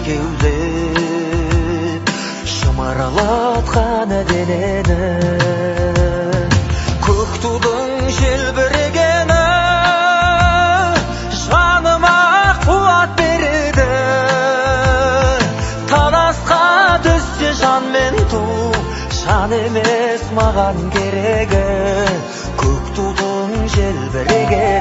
екеулеп шымырлатқан денені, көк тудың желбірегені жаныма қуат береді. Таласқа түссе жан мен ту, жан емес маған керегі, көк тудың желбірегені.